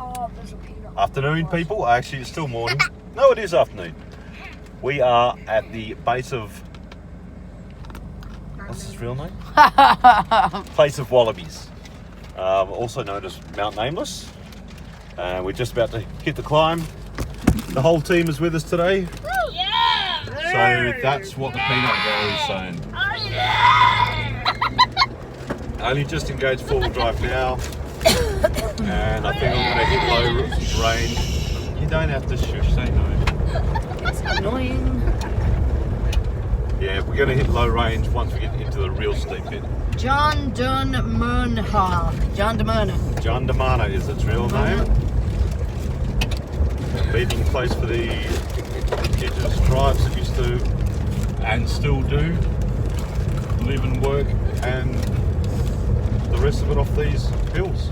Oh, there's a peanut. Afternoon, people. Actually, it's still morning. No, it is afternoon. We are at the base of... What's his real name? Place of Wallabies. Also known as Mount Nameless. We're just about to hit the climb. The whole team is with us today. Yeah! So that's what the peanut girl is saying. Oh, yeah! Only just engaged four-wheel drive now. And I think I'm going to hit low range. You don't have to shush, say no. It's annoying. Yeah, we're going to hit low range once we get into the real steep bit. John Dunmurna. John Damana is its real name. A leading place for the indigenous tribes that used to, and still do, live and work, and the rest of it off these hills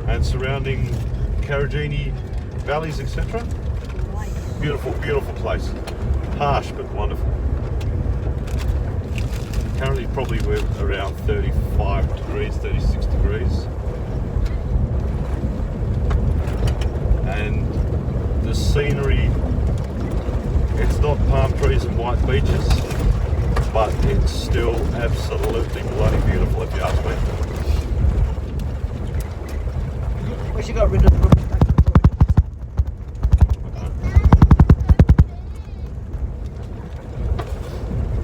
and surrounding Karijini valleys, etc. Beautiful, beautiful place. Harsh but wonderful. Currently probably we're around 35 degrees, 36 degrees. And the scenery, it's not palm trees and white beaches, but it's still absolutely bloody beautiful if you ask me. Wish you got rid of the rubbish back.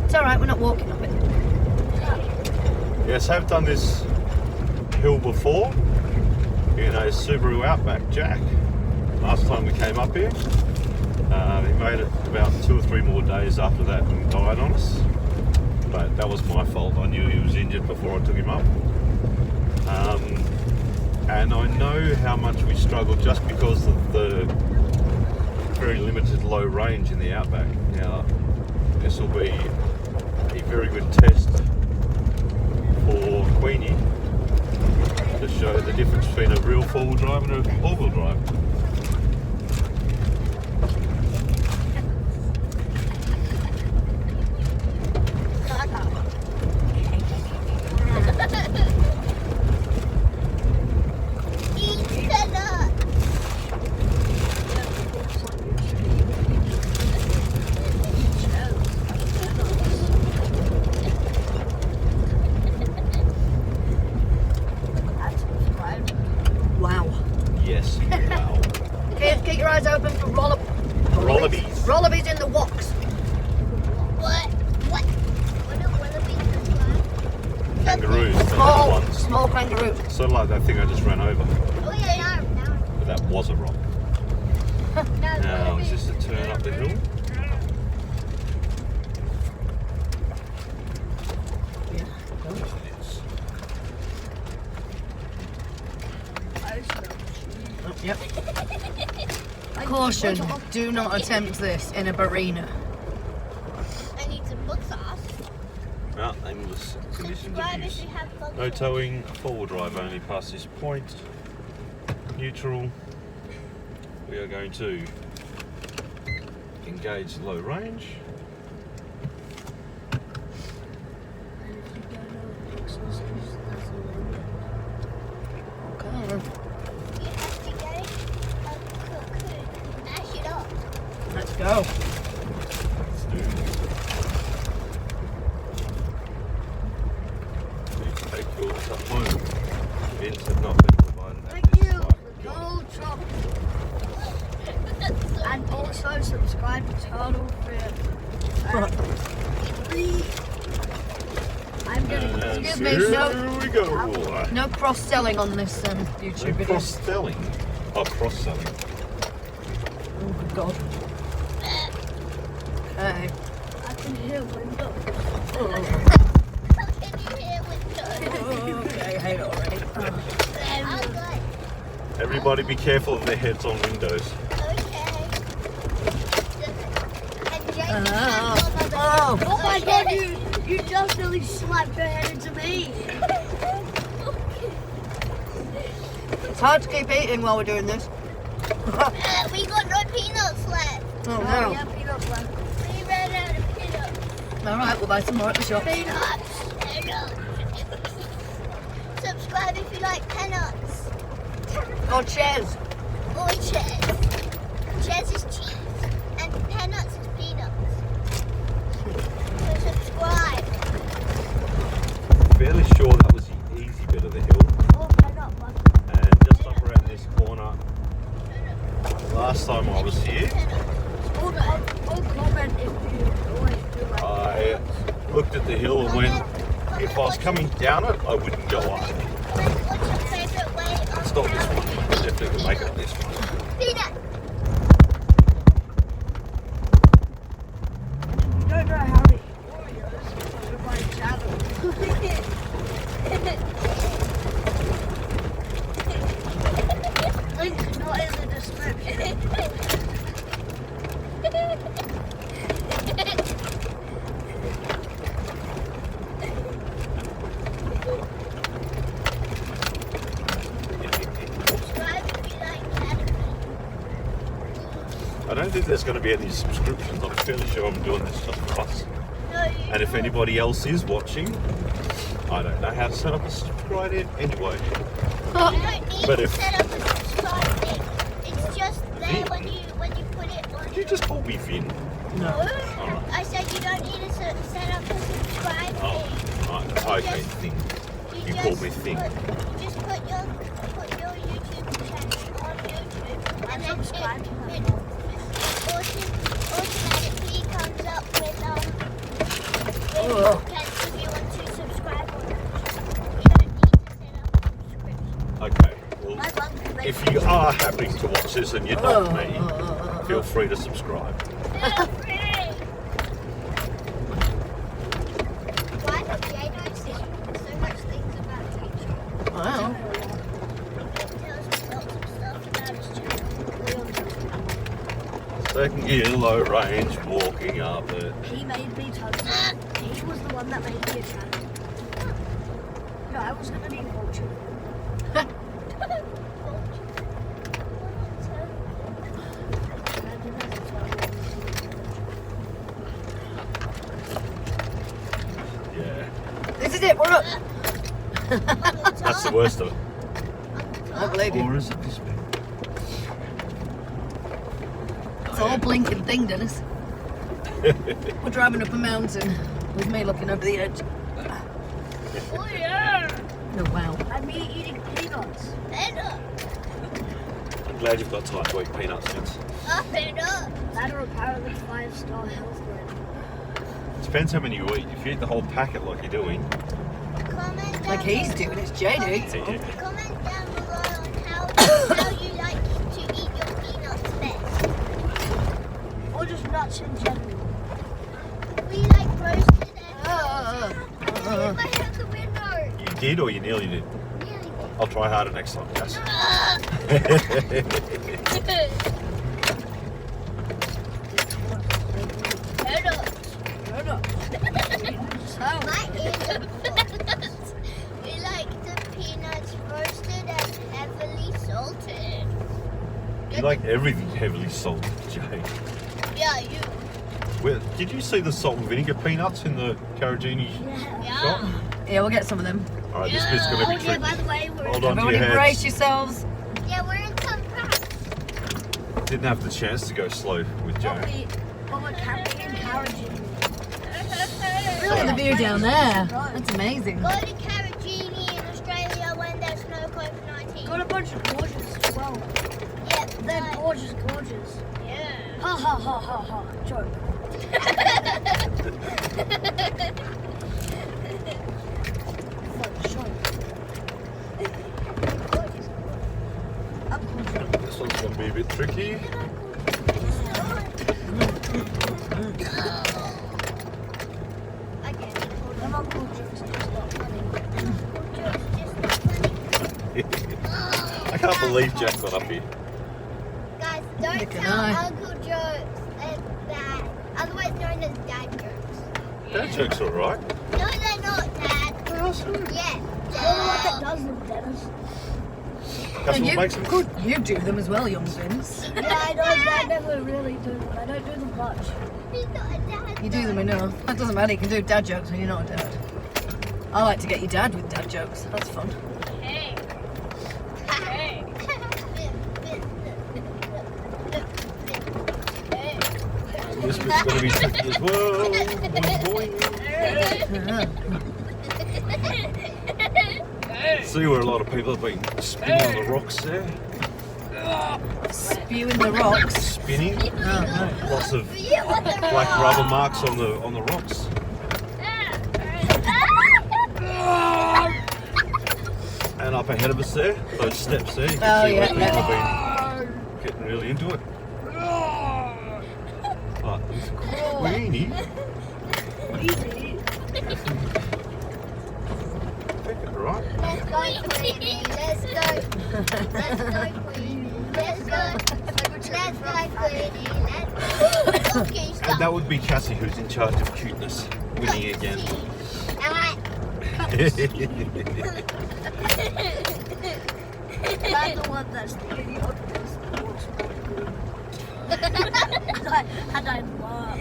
It's alright, we're not walking up it. Yes, I've done this hill before in a Subaru Outback Jack. Last time we came up here. He made it about 2 or 3 more days after that and died on us. But that was my fault. I knew he was injured before I took him up. And I know how much we struggled just because of the very limited low range in the Outback. Now, this will be a very good test for Queenie to show the difference between a real 4-wheel drive and a all-wheel drive. Yes, wow. Keep your eyes open for Wallabies. Wallabies in the walks. What? What are wallabies like? Kangaroos, the little ones. Small kangaroo. Sort of like that thing I just ran over. Oh yeah, no. But that was a rock. Now, is this a turn up the hill? Yeah. It is. Yep. Caution, do not attempt this in a barina. I need some book sauce. Mount Nameless conditions of Subscribe use. if you have book No sauce. towing, 4-wheel drive only past this point. Neutral. We are going to engage low range. Okay. You have to get it, cocoon, mash it up. Let's go. Let's do it. Please take yours up home. Bins have not been provided at Thank this you. site. Gold chop. And also subscribe to Turtle Fair. I'm gonna And Excuse me, here no. we go. No cross-selling on this YouTube video. Cross-selling. Oh, cross-selling. Oh, good God. Okay. I can hear windows. Oh, How can you hear windows? okay, I hate it already. I'm good. Everybody be careful of their heads on windows. Okay. And Jake, Oh. oh my God, you just really slapped your head into me. It's hard to keep eating while we're doing this. We got no peanuts left. Oh, We no. have peanuts left. We ran out of peanuts. Alright, we'll buy some more at the shop. Peanuts. Subscribe if you like peanuts. Or chairs. or Ches. Ches is cheese and peanuts is peanuts. So subscribe. Fairly sure that was the easy bit of the hill. Oh, peanut butter. And just up around this corner, last time I was here, Or comment if you always do like I looked at the hill and went, if I was coming down it, I wouldn't go up. What's your favourite way of It's not this one. I definitely can make it this one. peanut? You don't know how to eat Oreos on my channel. Link not in the description. Subscribe if you like anime. I don't think there's going to be any subscriptions. I'm fairly sure I'm doing this just for us. No, you And if anybody else is watching, I don't know how to set up a subscribe in anyway. don't need But to if- set up a subscribe thing. It's just there when you put it on. You just call me Finn. No. Alright. I said you don't need to set up a subscribe Oh, thing. right. Okay, Thing. You just called me Thing. You just put your YouTube channel on YouTube and then subscribe to my it automatically comes up with if you want to subscribe or not. You don't need to set up a subscription. Okay. Well, My mum can make if you are happy to watch this and you're not me, feel free to subscribe. Feel free. Why does Jay know so much things about teaching? Wow. He tells me lots of stuff about his channel. Second gear, low range, walking up it. He made me touch it. He was the one that made me a channel. No, I was gonna be vulture. Yeah. This is it, we're up. That's the worst of it. I believe you. Or is it this bit? It's a whole blinking thing, Dennis. We're driving up a mountain with me looking over the edge. Oh yeah! Oh, wow. And me eating peanuts. Peanut! I'm glad you've got time to eat peanuts, Vince. Peanut! That are apparently 5-star health grade. Depends how many you eat. If you eat the whole packet like you're doing, Comment down Like he's doing, it's Jade who eats yeah, it. Comment down below on how you like to eat your peanuts best. Or just nuts in general. We like roasted and Uh, my head the window. you did or you nearly did. Nearly. I'll try harder next time, Cass. My ears are full. We like the peanuts roasted and heavily salted. You like everything heavily salted, Jay. Yeah, you. Where, did you see the salt and vinegar peanuts in the Karijini shop? Yeah. yeah, we'll get some of them. All right, this bit's going to Oh be yeah, by tricky. the way, we're Hold on to Everybody your brace heads. yourselves. Yeah, we're in some packs. Didn't have the chance to go slow with Jay. we're camping in Karijini. Look at the view down there. That's amazing. Go to Karijini in Australia when there's no COVID-19. Got a bunch of gorgeous as well. Yep, They're but- gorgeous. Yeah. Ha ha ha ha ha. Joke. This one's going to be a bit tricky. Them uncle jokes are just not funny. I can't believe Jack got up here. Guys, don't Neither can tell I. uncle jokes bad. Otherwise known as dad jokes. That joke's all right. No, they're not, Dad. Yeah. You're the one that does them, Dennis. That's And what makes them good. You do them as well, young Vince. Yeah, I never really do them. I don't do them much. He's not a dad. You do them enough. That doesn't matter, you can do dad jokes when you're not a dad. I like to get your dad with dad jokes. That's fun. Hey. This bit's going to be tricky as well. Boing, boing. See where a lot of people have been spinning on the rocks there. Spewing the rocks. Spinning. Lots of black rubber marks on the rocks. And up ahead of us there, those steps there, you can see where people have been getting really into it. But it's Queenie. Take it right. Let's go, Queenie. Let's go. Let's go, Queenie. Let's go. Let's go, Queenie. Let's go. Okay, stop. And that would be Cassie, who's in charge of cuteness, winning again. I'm the one that's the idiot. And I love.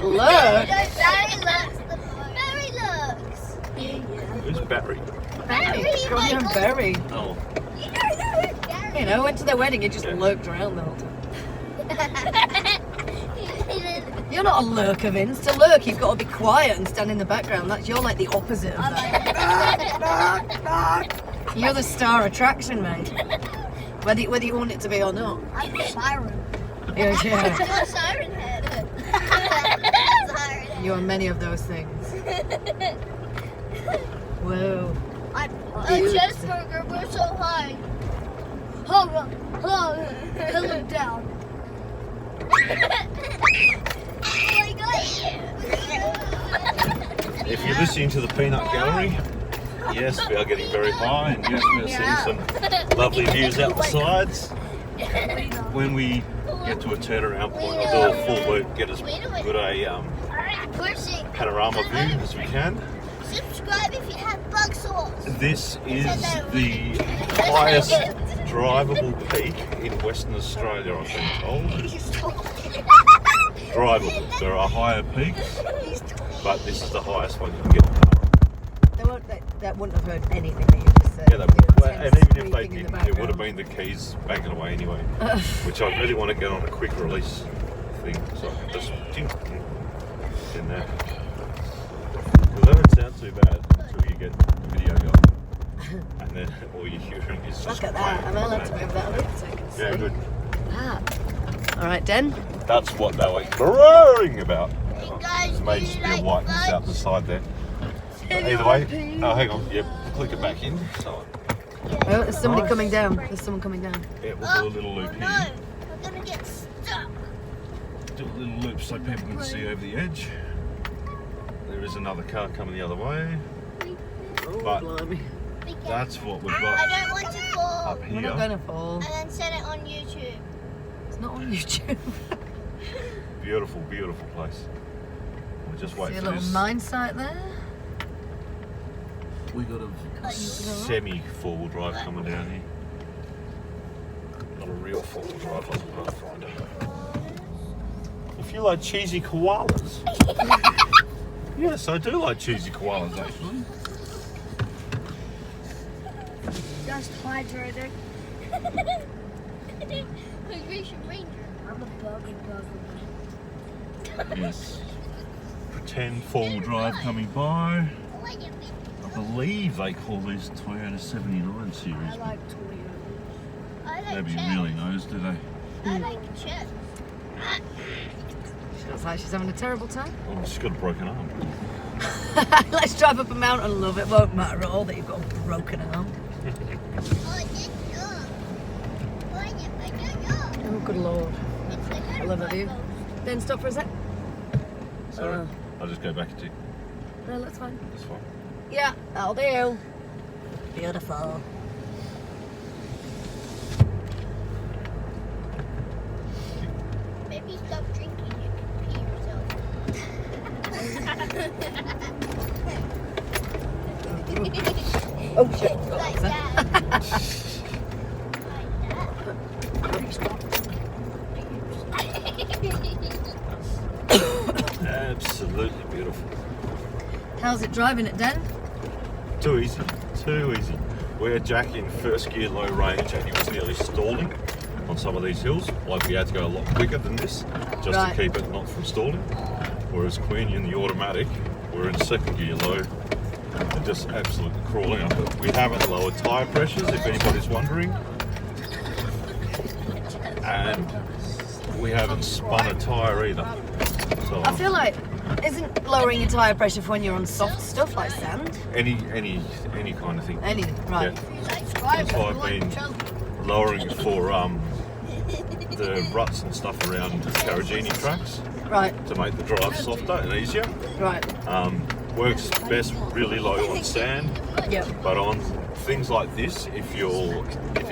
Look. Barry looks. Who's Barry? Barry. John Barry. Oh. You know, went to their wedding and just lurked around the whole time. You're not a lurker, Vince. To lurk, you've got to be quiet and stand in the background. You're like the opposite of that. You're the star attraction, mate. Whether you want it to be or not. I'm a siren. Yeah. You're a siren head. Siren You are many of those things. Whoa. I'm Cheeseburger, we're so high. Hello, hello down. Oh my god. If you're listening to the Peanut Gallery, yes, we are getting very high, and yes, we are seeing some lovely views out the sides. When we get to a turnaround point, I'll do a full loop, get as good a panorama view as we can. Subscribe if you have bug sores. This is the highest drivable peak in Western Australia, I've been told. Drivable. There are higher peaks, but this is the highest one you can get. That wouldn't have heard anything that you just said. Yeah, and even if they did, it would have been the keys banging away anyway. Which I really want to get on a quick release thing, so I can just in there. Because that would sound too bad until you get the video going. And then all you're hearing is just. Look at that. Am I allowed to move that a bit so I can see? Yeah, good. All right, Den. That's what they were roaring about. Hey guys, There may just be a whiteness out the side there. But either way, oh, hang on. Yep, click it back in. So Oh, there's somebody coming down. There's someone coming down. yeah, we'll do a little loop no, here. we're gonna get stuck. Do a little loop so people can see over the edge. There is another car coming the other way. Oh, But- blimey. That's what we've I got don't want to fall. up We're not here. going to fall. And then set it on YouTube. It's not on YouTube. Beautiful, beautiful place. We'll just wait See a for little this. mine site there. We got a semi four-wheel drive coming down here. Not a real four-wheel drive like a Pathfinder. If you like cheesy koalas. Yes, I do like cheesy koalas actually. Just hydrating. Hydration Ranger. I'm a buggy. Yes. Pretend four-wheel drive coming by. I believe they call these Toyota 79 series. I like Toyota. I like Nobody chips. really knows, do they? I like chips. She looks like she's having a terrible time. Oh, she's got a broken arm. Let's drive up a mountain and love it. Won't matter at all that you've got a broken arm. Oh, good lord. I love that view. Then stop for a sec. Sorry. I'll just go back to. No, that's fine. That's fine. Yeah, that'll do. Beautiful. Maybe stop drinking. You can pee yourself. Oh shit. Like that. Absolutely beautiful. How's it driving it, Dan? Too easy. Too easy. We're jacking first gear low range and he was nearly stalling on some of these hills. Like we had to go a lot quicker than this, just Right. to keep it not from stalling. Whereas Queenie in the automatic, we're in second gear low, and just absolutely crawling up it. We haven't lowered tyre pressures, if anybody's wondering. And we haven't spun a tyre either. So I feel like, isn't lowering your tyre pressure for when you're on soft stuff like sand? any kind of thing. Anything, right. Yeah. That's why I've been lowering it for the ruts and stuff around Karijini tracks Right, to make the drive softer and easier. right. Works best really low on sand, Yep. but on things like this, if you're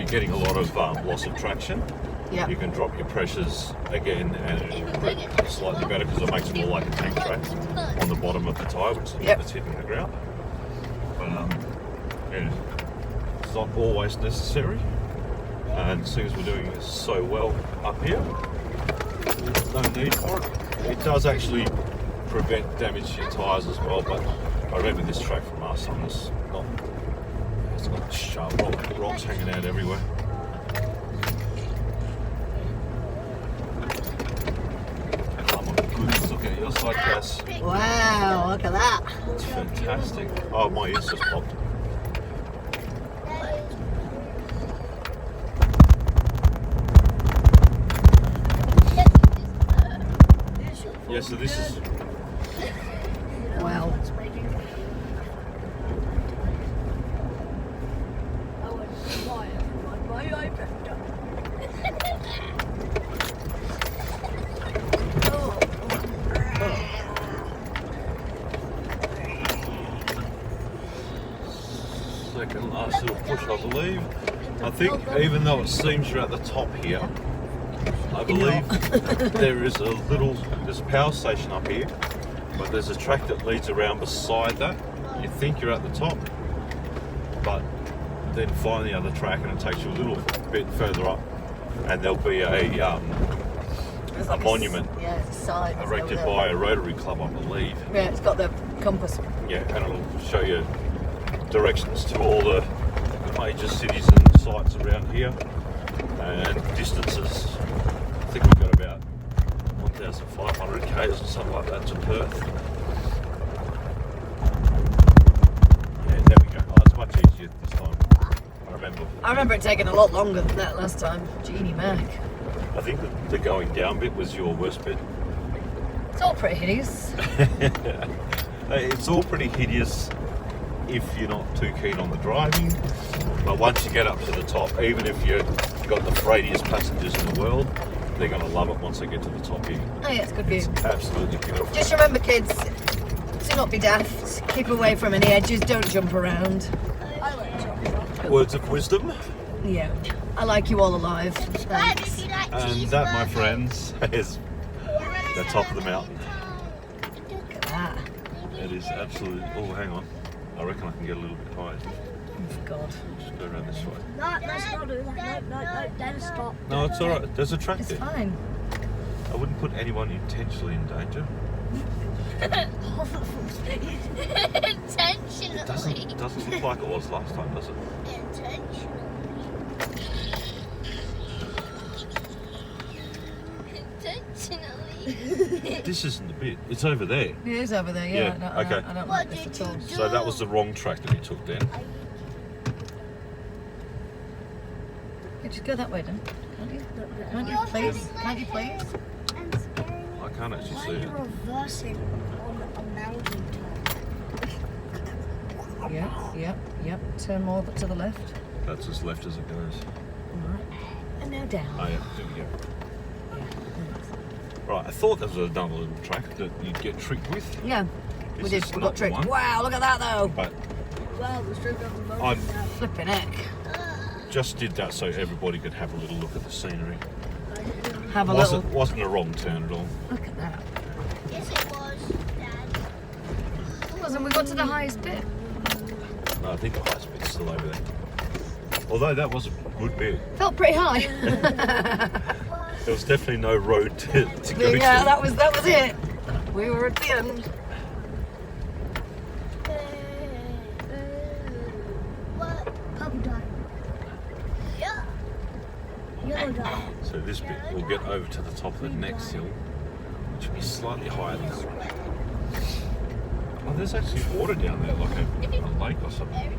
getting a lot of loss of traction, Yep. you can drop your pressures again and it'll grip slightly better because it makes it more like a tank track on the bottom of the tyre, which is the Yep. bit that's hitting the ground. But yeah, it's not always necessary. And seeing as we're doing this so well up here, no need for it. It does actually prevent damage to your tyres as well, but I remember this track from last time it's got sharp rocks hanging out everywhere. Oh my goodness, look at your side, Cass. Wow, look at that. It's fantastic. Oh, my ears just popped. Yeah, so this is Wow. second last little push, I believe. I think even though it seems you're at the top here, I believe there's a power station up here, but there's a track that leads around beside that. You think you're at the top, but then find the other track and it takes you a little bit further up, and there'll be a monument Yeah, it's a sign. erected by a Rotary Club, I believe. Yeah, it's got the compass. Yeah, and it'll show you directions to all the major cities and sites around here, and distances. I think we've got about 1,500 k's or something like that to Perth. Yeah, there we go. Oh, it's much easier this time. I remember it taking a lot longer than that last time. Genie Mac. I think the going down bit was your worst bit. It's all pretty hideous. It's all pretty hideous if you're not too keen on the driving, but once you get up to the top, even if you've got the freightiest passengers in the world, they're going to love it once they get to the top here. Oh yeah, it's good view. It's absolutely beautiful. Just remember, kids, to not be daft. Keep away from any edges. Don't jump around. Words of wisdom, Yeah, I like you all alive. Subscribe Thanks. if you like and that, my friends, is the top of the mountain. Look at that. It is absolutely. Oh, hang on. I reckon I can get a little bit higher. Oh God. Just go around this way. No, let's not do that. No, Dennis, stop. No, it's all right. There's a track It's there. fine. I wouldn't put anyone intentionally in danger. Intentionally. Doesn't look like it was last time, does it? Intentionally. Intentionally. This isn't the bit. It's over there. It is over there. Yeah. Yeah, No, okay. I don't What like this did at all. you do? So that was the wrong track that we took then. Yeah, just go that way, then. Can't you? Can't you, please? Can't you, please? I'm scared. I can't actually Why see are it. you reversing on a mountain top? Yep. Turn more to the left. That's as left as it goes. All right. And now down. Oh yeah, there we go. Yeah, thanks. Right, I thought there was another little track that you'd get tricked with, Yeah, we This did. is We not got the tricked. one. Wow, look at that though. but Well, the strip of the mountain. I Flipping heck. just did that so everybody could have a little look at the scenery. Have a little. Wasn't a wrong turn at all. Look at that. Yes, it was, Dad. It wasn't. We got to the highest bit. No, I think the highest bit's still over there. Although that was a good bit. Felt pretty high. There was definitely no road to go Yeah, to. that was it. We were at the end. What? Puppy dog. Yeah. Yellow dog. So this bit will get over to the top of the next hill, which will be slightly higher than that one. Oh, there's actually water down there, like a lake or something.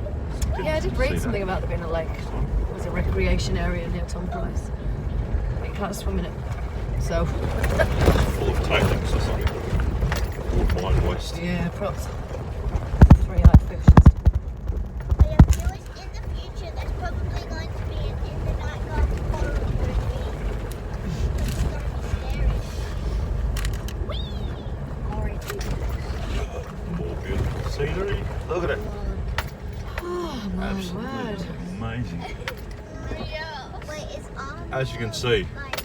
Yeah, I did read something about there being a lake. It was a recreation area near Tom Price. But you can't swim in it. So, Full of tailings or something. Or mine waste. yeah, props. 3-eyed fish and stuff. But yeah, viewers, in the future, there's probably going to be an in the night garden horror movie. It's going to be scary. More beautiful scenery. Look at it. Oh my word. Amazing. Wait, it's on. As you can see, Like,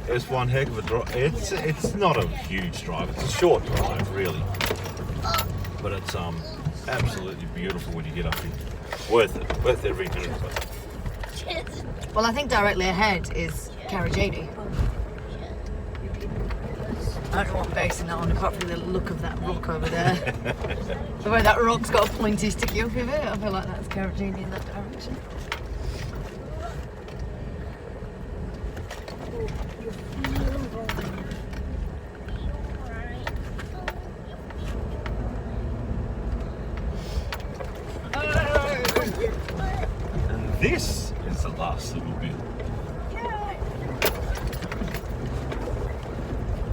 it's one heck of a drive. It's not a huge drive. It's a short drive, really. But it's absolutely beautiful when you get up here. Worth it. Worth every minute of it. Well, I think directly ahead is Karijini. I don't know what I'm basing that on, apart from the look of that rock over there. The way that rock's got a pointy sticky up of it, I feel like that's Karijini in that direction. And this is the last little bit.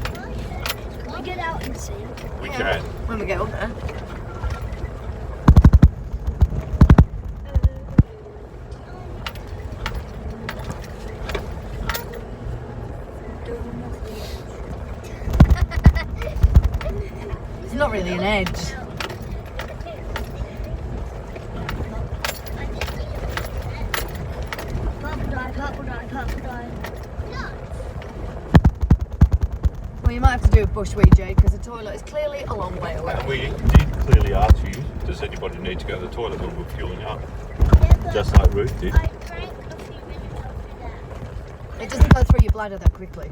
Can we get out and see it? We Yeah. can. When we get up there. It's not really an edge. Purple dye. Well, you might have to do a bush wee, Jade, because the toilet is clearly a long way away. And we did clearly ask you, does anybody need to go to the toilet when we're fueling up? Just like Ruth did. I drank a few minutes after that. It doesn't go through your bladder that quickly.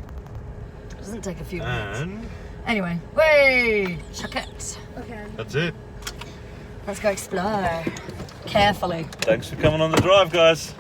It doesn't take a few minutes. And Anyway, way, chuck it. Okay. that's it. Let's go explore carefully. Thanks for coming on the drive, guys.